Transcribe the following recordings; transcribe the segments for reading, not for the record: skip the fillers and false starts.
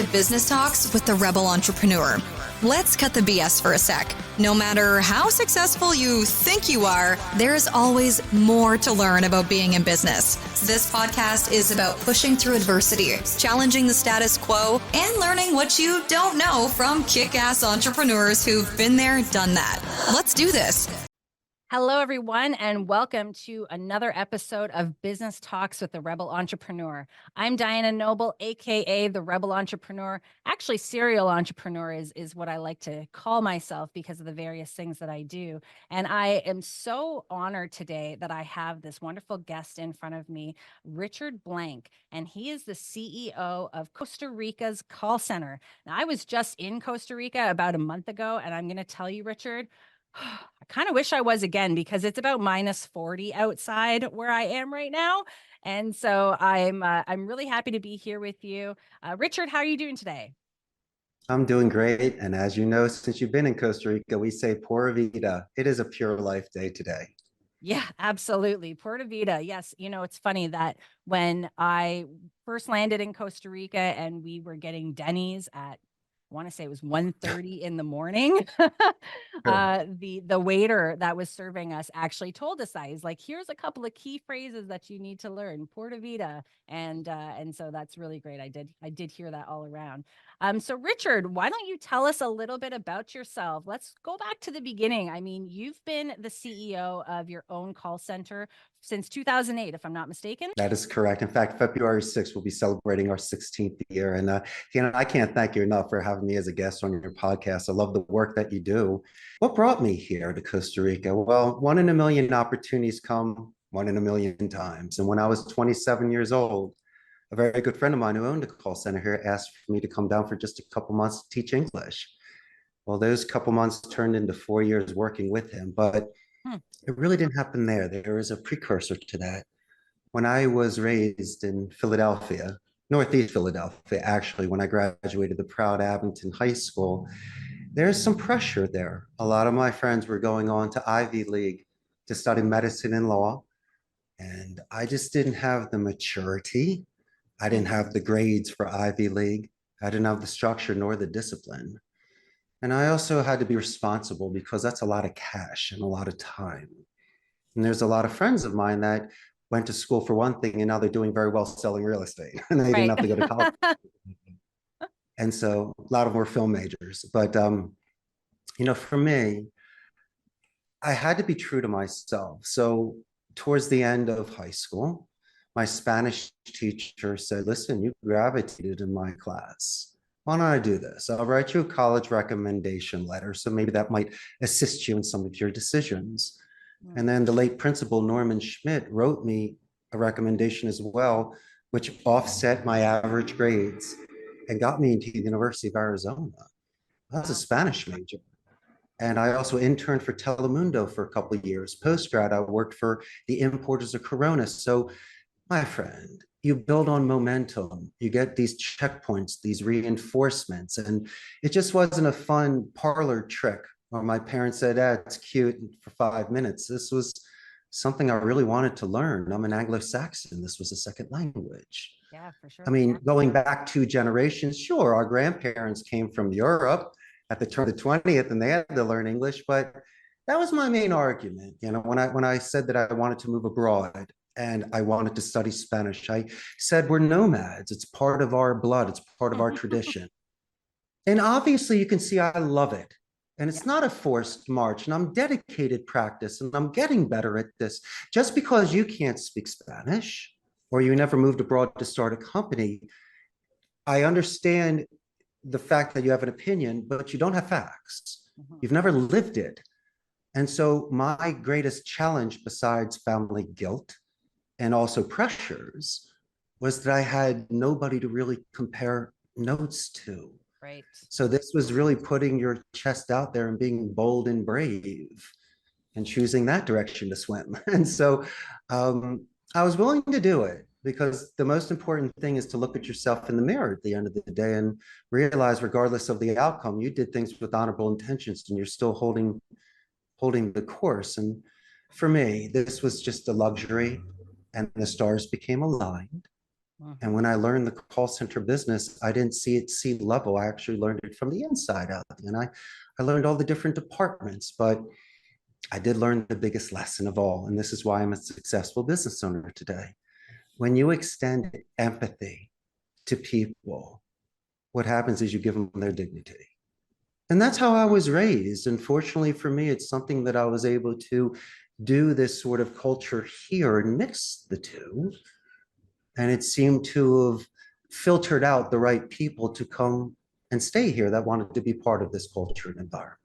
to Business Talks with the Rebel Entrepreneur. Let's cut the BS for a sec. No matter how successful you think you are, there is always more to learn about being in business. This podcast is about pushing through adversity, challenging the status quo, and learning what you don't know from kick-ass entrepreneurs who've been there, done that. Let's do this. Hello, everyone, and welcome to another episode of Business Talks with the Rebel Entrepreneur. I'm Diana Noble, aka the Rebel Entrepreneur. Actually, serial entrepreneur is what I like to call myself because of the various things that I do. And I am so honored today that I have this wonderful guest in front of me, Richard Blank, and he is the CEO of Costa Rica's call center. Now, I was just in Costa Rica about a month ago, and I'm going to tell you, Richard, I kind of wish I was again because it's about -40 outside where I am right now. And so I'm really happy to be here with you. Richard, how are you doing today? I'm doing great. And as you know, since you've been in Costa Rica, we say Pura Vida. It is a pure life day today. Yeah, absolutely. Pura Vida. Yes. You know, it's funny that when I first landed in Costa Rica and we were getting Denny's at, I want to say it was 1:30 in the morning. The waiter that was serving us actually told us that. He's like, here's a couple of key phrases that you need to learn, Pura Vida. And so that's really great. I did hear that all around. So Richard, why don't you tell us a little bit about yourself? Let's go back to the beginning. I mean, you've been the CEO of your own call center since 2008, if I'm not mistaken. That is correct. In fact, February 6th, we'll be celebrating our 16th year. And I can't thank you enough for having me as a guest on your podcast. I love the work that you do. What brought me here to Costa Rica? Well, 1 in a million opportunities come 1 in a million times. And when I was 27 years old, a very good friend of mine who owned a call center here asked for me to come down for just a couple months to teach English. Well, those couple months turned into 4 years working with him, but it really didn't happen there. There is a precursor to that. When I was raised in Philadelphia, Northeast Philadelphia, actually, when I graduated the proud Abington High School, there's some pressure there. A lot of my friends were going on to Ivy League to study medicine and law, and I just didn't have the maturity. I didn't have the grades for Ivy League. I didn't have the structure nor the discipline. And I also had to be responsible because that's a lot of cash and a lot of time. And there's a lot of friends of mine that went to school for one thing and now they're doing very well selling real estate and they didn't have to go to college. And so a lot of them were film majors. But, for me, I had to be true to myself. So towards the end of high school, my Spanish teacher said, listen, you gravitated in my class. Why don't I do this? I'll write you a college recommendation letter. So maybe that might assist you in some of your decisions. And then the late principal, Norman Schmidt, wrote me a recommendation as well, which offset my average grades and got me into the University of Arizona. I was a Spanish major. And I also interned for Telemundo for a couple of years. Post-grad, I worked for the importers of Corona. So, my friend, you build on momentum. You get these checkpoints, these reinforcements. And it just wasn't a fun parlor trick where my parents said, it's cute for 5 minutes. This was something I really wanted to learn. I'm an Anglo-Saxon. This was a second language. Yeah, for sure. I mean, going back 2 generations, sure, our grandparents came from Europe at the turn of the 20th and they had to learn English, but that was my main argument. When I said that I wanted to move abroad, and I wanted to study Spanish, I said, we're nomads. It's part of our blood. It's part of our tradition. And obviously you can see I love it. And it's not a forced march, and I'm dedicated practice, and I'm getting better at this. Just because you can't speak Spanish or you never moved abroad to start a company, I understand the fact that you have an opinion, but you don't have facts. You've never lived it. And so my greatest challenge, besides family guilt and also pressures, was that I had nobody to really compare notes to. Right. So this was really putting your chest out there and being bold and brave and choosing that direction to swim. And so I was willing to do it because the most important thing is to look at yourself in the mirror at the end of the day and realize, regardless of the outcome, you did things with honorable intentions and you're still holding the course. And for me, this was just a luxury, and the stars became aligned. And when I learned the call center business, I didn't see it C-level. I actually learned it from the inside out. And I learned all the different departments, but I did learn the biggest lesson of all. And this is why I'm a successful business owner today. When you extend empathy to people, what happens is you give them their dignity. And that's how I was raised. And fortunately for me, it's something that I was able to do this sort of culture here and mix the two. And it seemed to have filtered out the right people to come and stay here that wanted to be part of this culture and environment.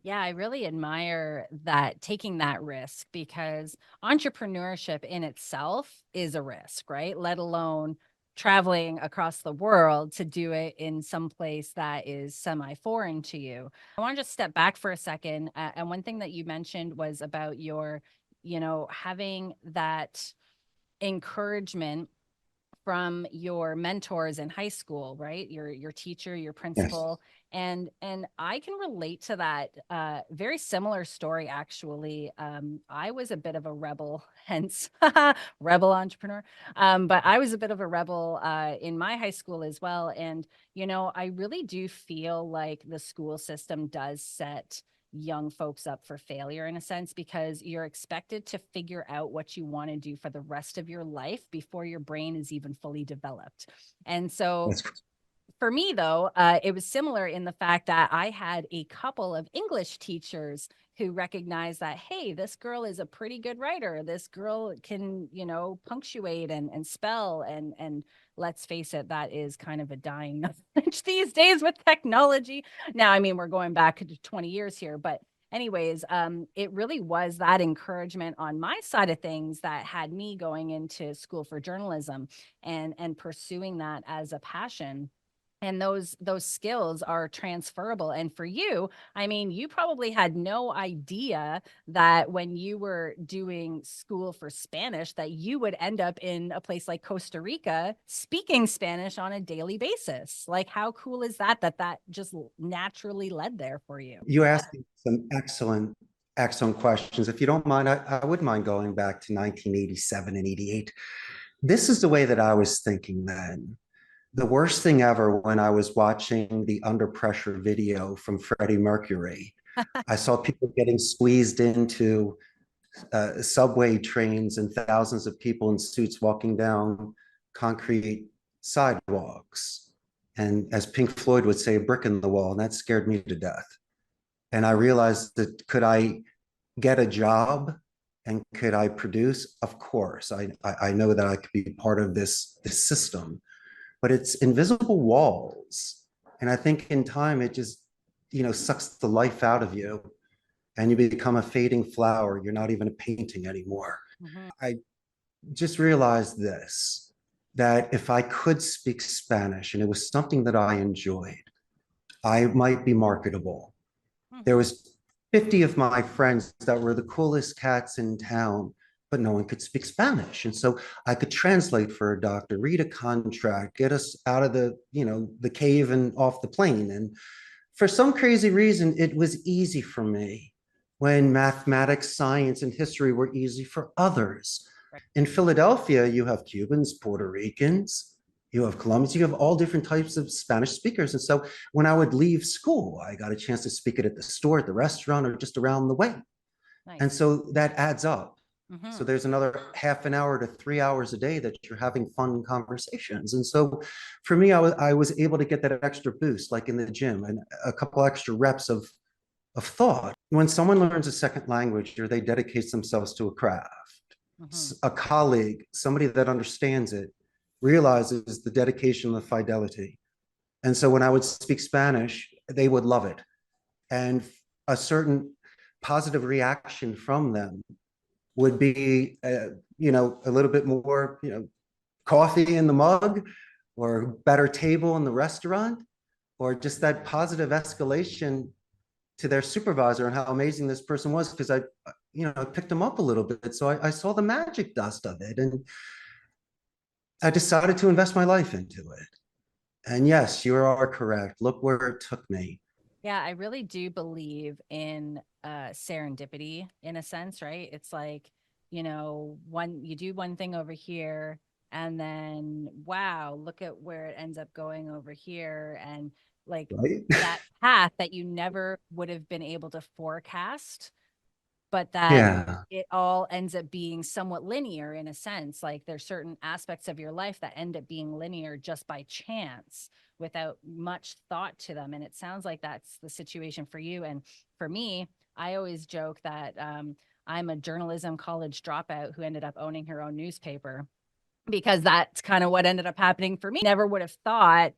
Yeah, I really admire that, taking that risk, because entrepreneurship in itself is a risk, right? Let alone traveling across the world to do it in some place that is semi-foreign to you. I want to just step back for a second. And one thing that you mentioned was about your, having that encouragement from your mentors in high school, right? Your teacher, your Yes. principal. And I can relate to that. Very similar story, actually. I was a bit of a rebel, hence rebel entrepreneur. But I was a bit of a rebel in my high school as well. And, I really do feel like the school system does set young folks up for failure in a sense, because you're expected to figure out what you want to do for the rest of your life before your brain is even fully developed. And so That's for me, though, it was similar in the fact that I had a couple of English teachers who recognized that, hey, this girl is a pretty good writer. This girl can, punctuate and spell. And let's face it, that is kind of a dying knowledge these days with technology. Now, I mean, we're going back to 20 years here, but anyways, it really was that encouragement on my side of things that had me going into school for journalism and pursuing that as a passion. And those skills are transferable. And for you, I mean, you probably had no idea that when you were doing school for Spanish, that you would end up in a place like Costa Rica speaking Spanish on a daily basis. Like, how cool is that, that just naturally led there for you? You asked me some excellent questions. If you don't mind, I wouldn't mind going back to 1987 and 88. This is the way that I was thinking then. The worst thing ever when I was watching the Under Pressure video from Freddie Mercury, I saw people getting squeezed into subway trains and thousands of people in suits walking down concrete sidewalks. And as Pink Floyd would say, a brick in the wall. And that scared me to death. And I realized that could I get a job and could I produce? Of course. I know that I could be part of this system, but it's invisible walls. And I think in time, it just, sucks the life out of you and you become a fading flower. You're not even a painting anymore. Mm-hmm. I just realized this, that if I could speak Spanish and it was something that I enjoyed, I might be marketable. Mm-hmm. There was 50 of my friends that were the coolest cats in town, but no one could speak Spanish. And so I could translate for a doctor, read a contract, get us out of the cave and off the plane. And for some crazy reason, it was easy for me when mathematics, science, and history were easy for others. Right. In Philadelphia, you have Cubans, Puerto Ricans, you have Colombians, you have all different types of Spanish speakers. And so when I would leave school, I got a chance to speak it at the store, at the restaurant, or just around the way. Nice. And so that adds up. Mm-hmm. So there's another half an hour to 3 hours a day that you're having fun conversations. And so for me, I was able to get that extra boost, like in the gym, and a couple extra reps of thought. When someone learns a second language or they dedicate themselves to a craft, Mm-hmm. a colleague, somebody that understands it, realizes the dedication, the fidelity. And so when I would speak Spanish, they would love it. And a certain positive reaction from them would be, a little bit more, coffee in the mug or better table in the restaurant, or just that positive escalation to their supervisor and how amazing this person was, because I picked them up a little bit. So I saw the magic dust of it, and I decided to invest my life into it. And yes, you are correct. Look where it took me. Yeah, I really do believe in serendipity in a sense, right? It's like, you do one thing over here, And then, wow, look at where it ends up going over here. And like Right? that path that you never would have been able to forecast, but that Yeah. it all ends up being somewhat linear in a sense. Like there's certain aspects of your life that end up being linear just by chance without much thought to them. And it sounds like that's the situation for you. And for me, I always joke that I'm a journalism college dropout who ended up owning her own newspaper, because that's kind of what ended up happening for me. Never would have thought,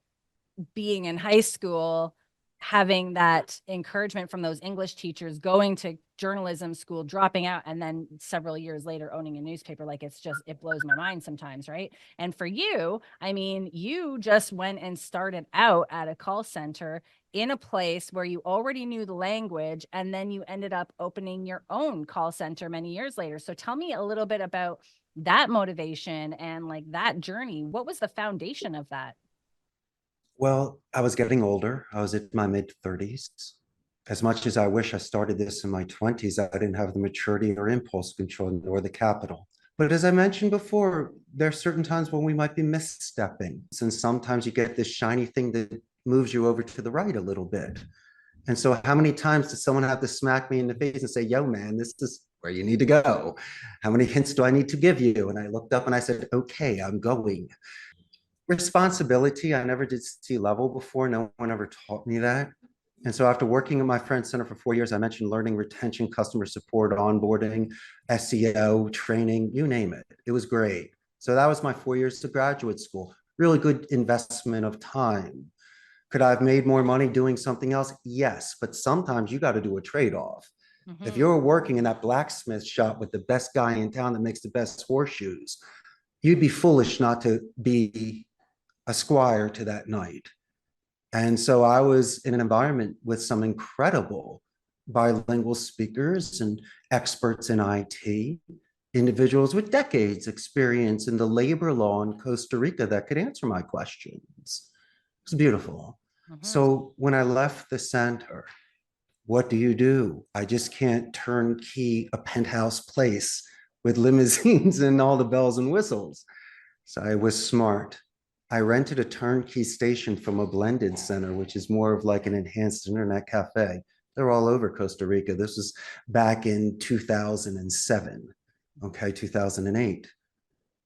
being in high school, having that encouragement from those English teachers, going to journalism school, dropping out, and then several years later owning a newspaper. Like it's just, it blows my mind sometimes, right? And for you, I mean, you just went and started out at a call center in a place where you already knew the language, and then you ended up opening your own call center many years later. So tell me a little bit about that motivation and like that journey. What was the foundation of that? Well, I was getting older. I was in my mid 30s. As much as I wish I started this in my 20s, I didn't have the maturity or impulse control nor the capital. But as I mentioned before, there are certain times when we might be misstepping. And sometimes you get this shiny thing that moves you over to the right a little bit. And so, how many times does someone have to smack me in the face and say, yo, man, this is where you need to go? How many hints do I need to give you? And I looked up and I said, okay, I'm going. Responsibility, I never did C-level before. No one ever taught me that. And so after working at my friend's center for 4 years, I mentioned learning retention, customer support, onboarding, SEO, training, you name it. It was great. So that was my 4 years of graduate school. Really good investment of time. Could I have made more money doing something else? Yes, but sometimes you got to do a trade-off. If Mm-hmm. you're working in that blacksmith shop with the best guy in town that makes the best horseshoes, you'd be foolish not to be a squire to that knight. And so I was in an environment with some incredible bilingual speakers and experts in IT, individuals with decades experience in the labor law in Costa Rica that could answer my questions. It's beautiful. Mm-hmm. So when I left the center, what do? I just can't turnkey a penthouse place with limousines and all the bells and whistles. So I was smart. I rented a turnkey station from a blended center, which is more of like an enhanced internet cafe. They're all over Costa Rica. This was back in 2007, okay, 2008.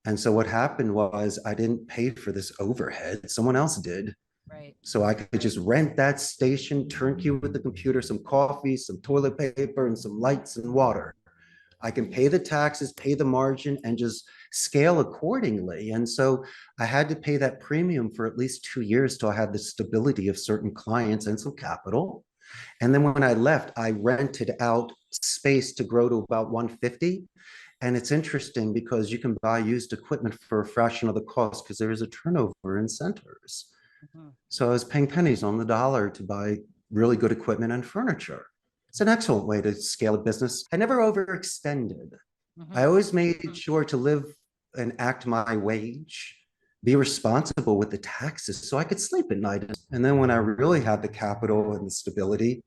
And so what happened was I didn't pay for this overhead. Someone else did. Right. So I could just rent that station, turnkey with the computer, some coffee, some toilet paper, and some lights and water. I can pay the taxes, pay the margin, and just scale accordingly. And so I had to pay that premium for at least 2 years till I had the stability of certain clients and some capital. And then when I left, I rented out space to grow to about 150. And it's interesting because you can buy used equipment for a fraction of the cost because there is a turnover in centers. Mm-hmm. So I was paying pennies on the dollar to buy really good equipment and furniture. It's an excellent way to scale a business. I never overextended. I Mm-hmm. always made sure to live and act my wage, be responsible with the taxes so I could sleep at night. And then when I really had the capital and the stability,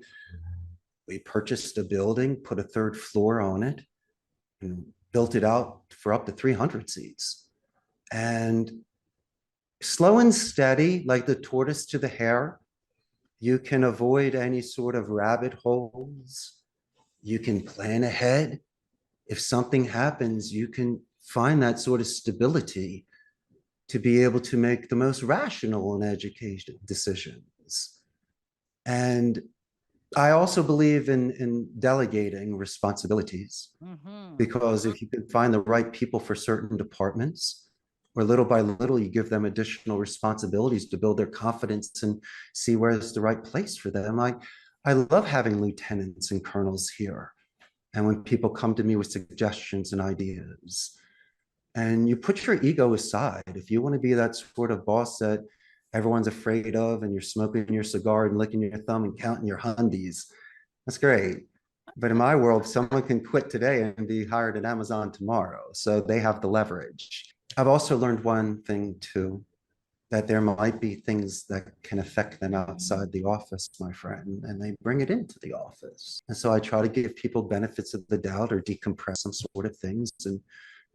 we purchased a building, put a third floor on it, and built it out for up to 300 seats. And slow and steady, like the tortoise to the hare, you can avoid any sort of rabbit holes. You can plan ahead. If something happens, you can find that sort of stability to be able to make the most rational and educated decisions. And I also believe in delegating responsibilities Mm-hmm. because if you can find the right people for certain departments, or little by little, you give them additional responsibilities to build their confidence and see where it's the right place for them. I love having lieutenants and colonels here. And when people come to me with suggestions and ideas, and you put your ego aside, if you want to be that sort of boss that everyone's afraid of, and you're smoking your cigar and licking your thumb and counting your hundies, that's great. But in my world, someone can quit today and be hired at Amazon tomorrow. So they have the leverage. I've also learned one thing too, that there might be things that can affect them outside the office, my friend, and they bring it into the office. And so I try to give people benefits of the doubt or decompress some sort of things and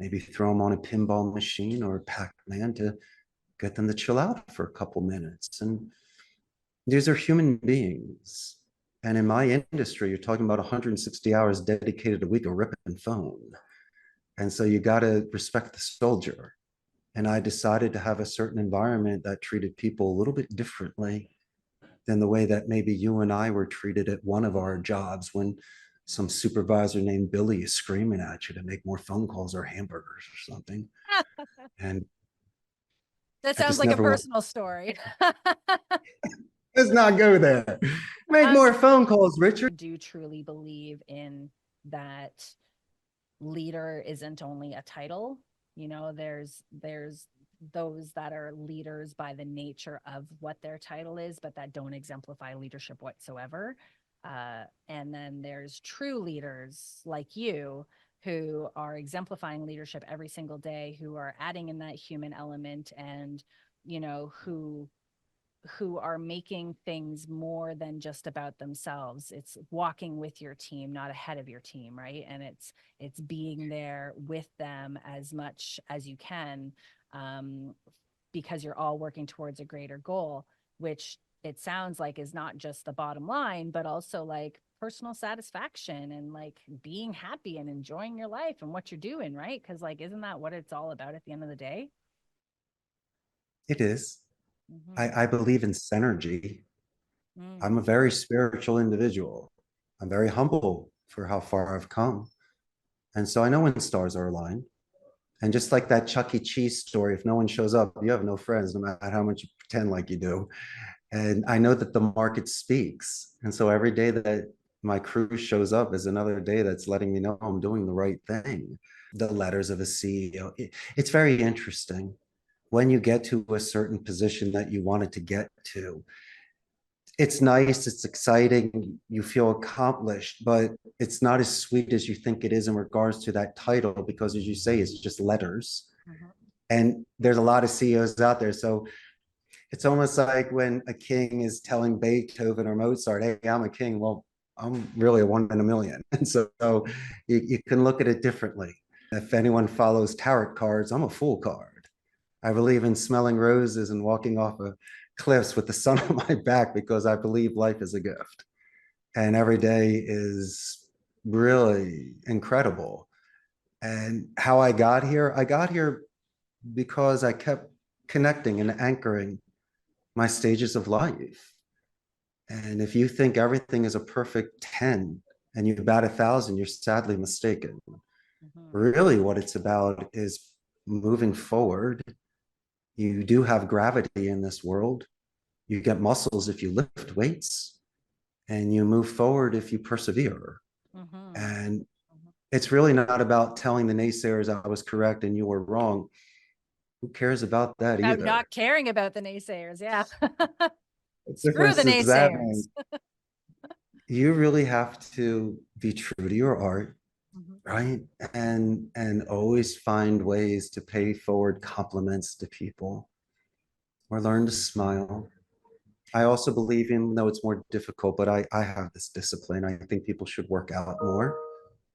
maybe throw them on a pinball machine or a Pac-Man to get them to chill out for a couple minutes. And these are human beings. And in my industry, you're talking about 160 hours dedicated a week of ripping phone. And so you got to respect the soldier. And I decided to have a certain environment that treated people a little bit differently than the way that maybe you and I were treated at one of our jobs when some supervisor named Billy is screaming at you to make more phone calls or hamburgers or something. And That I sounds just like a never want, personal story. let's not go there. Make more phone calls, Richard. Do you truly believe in that leader isn't only a title? You know, there's those that are leaders by the nature of what their title is, but that don't exemplify leadership whatsoever. And then there's true leaders like you who are exemplifying leadership every single day, who are adding in that human element, and you know, who are making things more than just about themselves. It's walking with your team, not ahead of your team, right? And it's being there with them as much as you can, because you're all working towards a greater goal, which it sounds like is not just the bottom line, but also like personal satisfaction and like being happy and enjoying your life and what you're doing, right? Because like, isn't that what it's all about at the end of the day? It is. Mm-hmm. I believe in synergy. Mm. I'm a very spiritual individual. I'm very humble for how far I've come. And so I know when stars are aligned. And just like that Chuck E. Cheese story, if no one shows up, you have no friends, no matter how much you pretend like you do. And I know that the market speaks. And so every day that my crew shows up is another day that's letting me know I'm doing the right thing. The letters of a CEO. It's very interesting. When you get to a certain position that you wanted to get to, it's nice, it's exciting, you feel accomplished, but it's not as sweet as you think it is in regards to that title, because as you say, it's just letters. Mm-hmm. And there's a lot of CEOs out there. So it's almost like when a king is telling Beethoven or Mozart, hey, I'm a king. Well, I'm really a one in a million. And so you can look at it differently. If anyone follows tarot cards, I'm a fool card. I believe in smelling roses and walking off of cliffs with the sun on my back because I believe life is a gift. And every day is really incredible. And how I got here because I kept connecting and anchoring my stages of life. And if you think everything is a perfect 10 and you bat 1,000, you're sadly mistaken. Mm-hmm. Really, what it's about is moving forward. You do have gravity in this world. You get muscles if you lift weights, and you move forward if you persevere. Mm-hmm. And it's really not about telling the naysayers I was correct and you were wrong. Who cares about that I'm either? not caring about the naysayers. Yeah. What Screw the difference does that naysayers. make? You really have to be true to your art, Mm-hmm. right? And always find ways to pay forward compliments to people or learn to smile. I also believe in, though it's more difficult, but I have this discipline. I think people should work out more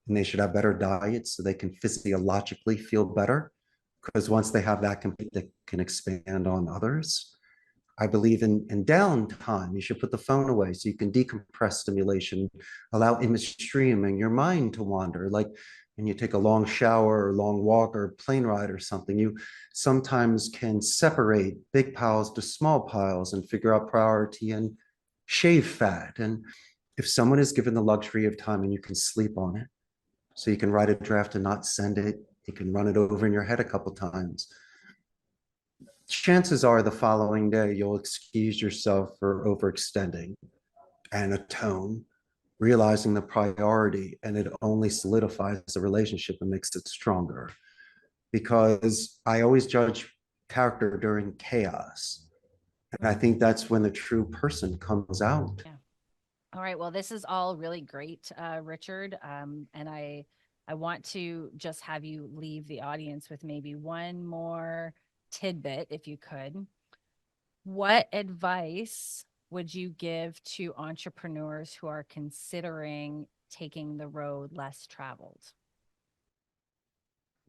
and they should have better diets so they can physiologically feel better. Because once they have that, they can expand on others. I believe in downtime. You should put the phone away so you can decompress stimulation, allow image streaming, your mind to wander. Like when you take a long shower or long walk or plane ride or something, you sometimes can separate big piles to small piles and figure out priority and shave fat. And if someone is given the luxury of time and you can sleep on it, so you can write a draft and not send it, you can run it over in your head a couple times, chances are the following day you'll excuse yourself for overextending and atone, realizing the priority, and it only solidifies the relationship and makes it stronger. Because I always judge character during chaos. And I think that's when the true person comes out. Yeah. All right. Well, this is all really great, Richard. And I want to just have you leave the audience with maybe one more tidbit, if you could. What advice would you give to entrepreneurs who are considering taking the road less traveled?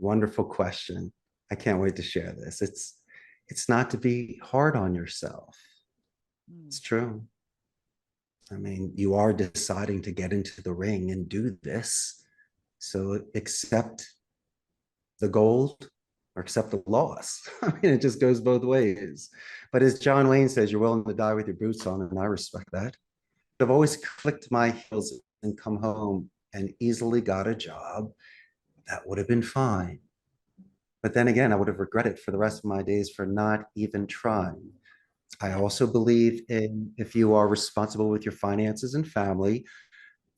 Wonderful question. I can't wait to share this. It's not to be hard on yourself. It's true. I mean, you are deciding to get into the ring and do this. So accept the gold or accept the loss. I mean, it just goes both ways. But as John Wayne says, you're willing to die with your boots on, and I respect that. I've always clicked my heels and come home and easily got a job. That would have been fine. But then again, I would have regretted for the rest of my days for not even trying. I also believe in, if you are responsible with your finances and family,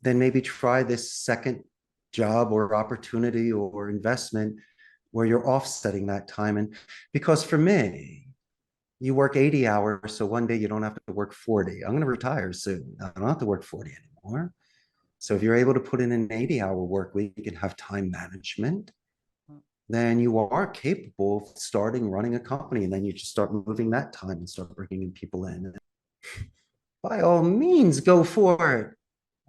then maybe try this second job or opportunity or investment where you're offsetting that time. And because for me, you work 80 hours, so one day you don't have to work 40. I'm going to retire soon. I don't have to work 40 anymore. So if you're able to put in an 80-hour work week and have time management, then you are capable of starting running a company, and then you just start moving that time and start bringing people in. By all means, go for it.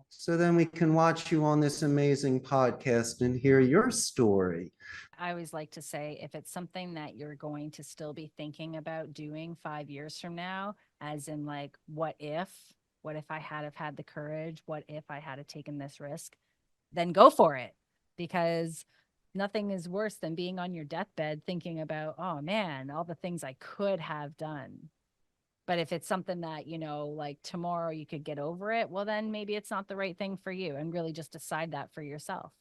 So then we can watch you on this amazing podcast and hear your story. I always like to say, if it's something that you're going to still be thinking about doing 5 years from now, as in like, what if I had have had the courage? What if I had have taken this risk? Then go for it, because nothing is worse than being on your deathbed thinking about, oh man, all the things I could have done. But if it's something that, like tomorrow you could get over it, well, then maybe it's not the right thing for you, and really just decide that for yourself.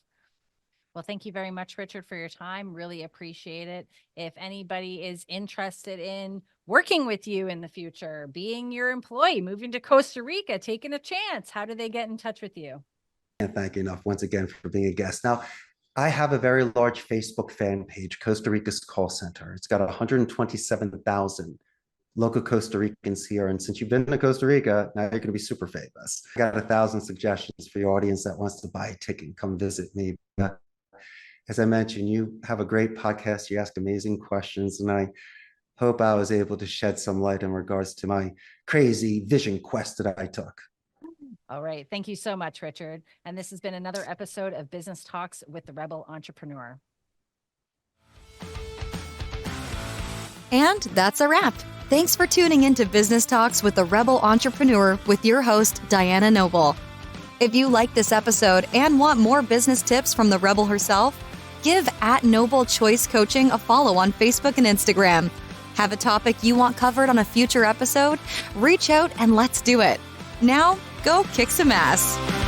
Well, thank you very much, Richard, for your time. Really appreciate it. If anybody is interested in working with you in the future, being your employee, moving to Costa Rica, taking a chance, how do they get in touch with you? And thank you enough once again for being a guest. Now, I have a very large Facebook fan page, Costa Rica's Call Center. It's got 127,000 local Costa Ricans here. And since you've been to Costa Rica, now you're going to be super famous. I got 1,000 suggestions for your audience that wants to buy a ticket and come visit me. As I mentioned, you have a great podcast. You ask amazing questions, and I hope I was able to shed some light in regards to my crazy vision quest that I took. All right. Thank you so much, Richard. And this has been another episode of Business Talks with the Rebel Entrepreneur. And that's a wrap. Thanks for tuning into Business Talks with the Rebel Entrepreneur with your host, Diana Noble. If you like this episode and want more business tips from the Rebel herself, give @Noble Choice Coaching a follow on Facebook and Instagram. Have a topic you want covered on a future episode? Reach out and let's do it. Now, go kick some ass.